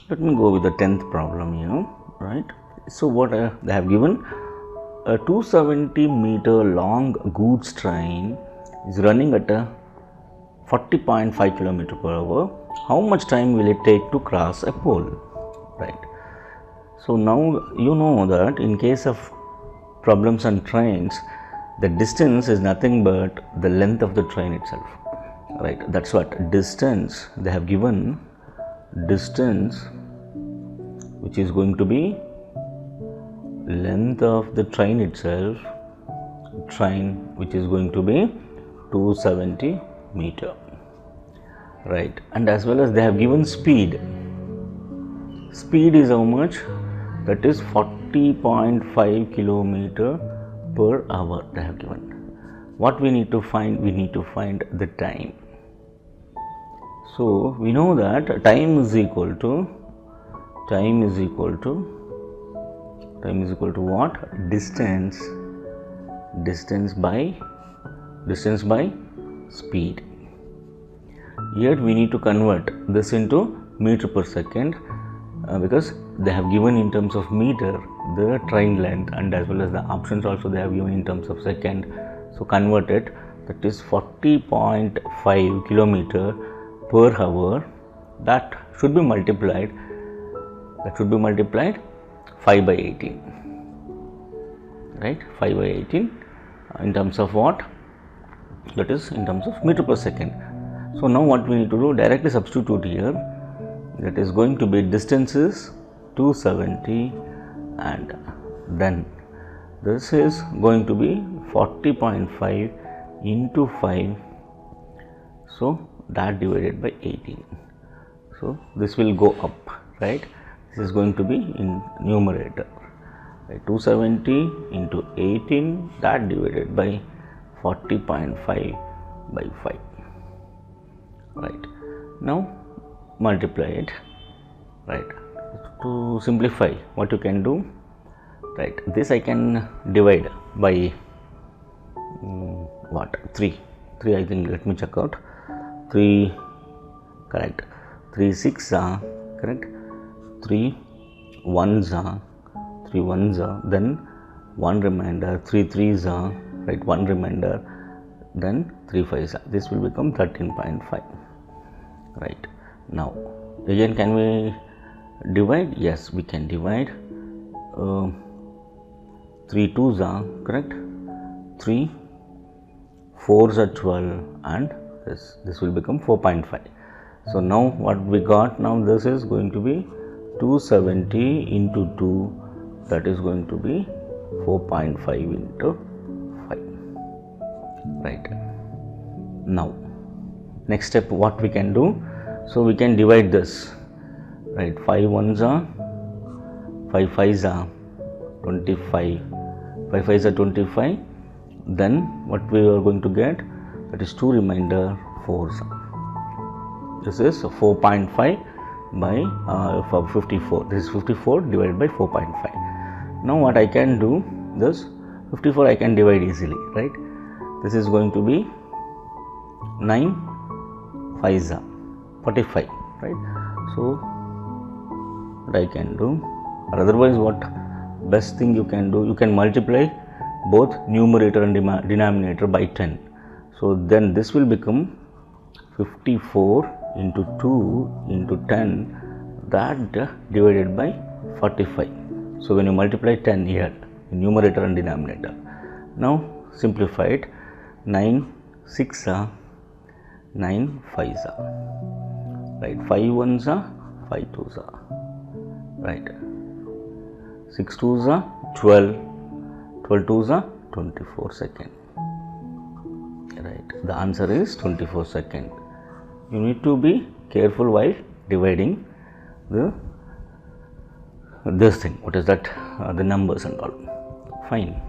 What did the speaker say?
Let me go with the 10th problem here, right? So what they have given, a 270 meter long goods train is running at a 40.5 km per hour. How much time will it take to cross a pole, right? So now you know that in case of problems on trains, the distance is nothing but the length of the train itself, right? That's what distance they have given, distance which is going to be length of the train itself, train which is going to be 270 meter, right? And as well as they have given speed. Speed is how much? That is 40.5 kilometer per hour they have given. What we need to find? We need to find the time. So we know that time is equal to what? Distance by speed. Yet we need to convert this into meter per second because they have given in terms of meter the train length, and as well as the options also they have given in terms of second. So convert it, that is 40.5 kilometer per hour. That should be multiplied 5 by 18, right? 5 by 18 in terms of what? That is in terms of meter per second. So now what we need to do, directly substitute here. That is going to be distance is 270, and then this is going to be 40.5 into 5, so that divided by 18. So this will go up, right? This is going to be in numerator, right? 270 into 18, that divided by 40.5 by 5, right? Now multiply it, right? To simplify, what you can do, right? This I can divide by what? 3 I think. Let me check out. 3, correct. 3 6 are correct. 3 1s are, 3 1s are, then 1 remainder. 3 3s are, right? 1 remainder, then 3 5s are. This will become 13.5, right? Now again, can we divide? Yes, we can divide. 3 2s are, correct. 3 4s are 12, and this will become 4.5. So now what we got, now this is going to be 270 into 2, that is going to be 4.5 into 5, right? Now next step, what we can do, so we can divide this, right? 5 1s are, 5 5s are 25, 5 5s are 25, then what we are going to get, that is 2 remainder 4s. This is 4.5 by 54. This is 54 divided by 4.5. Now what I can do, this 54 I can divide easily, right? This is going to be 9 5s are 45, right? So what I can do, or otherwise what best thing you can do, you can multiply both numerator and denominator by 10. So then this will become 54 into 2 into 10, that divided by 45. So when you multiply 10 here in numerator and denominator, now simplify it. 9 6 are, 9 5s are, right? 5 1s are, 5 2s are, right? 6 2s are 12, 12 2s are 24 second, right? The answer is 24 second. You need to be careful while dividing this thing. What is that? The numbers and all. Fine.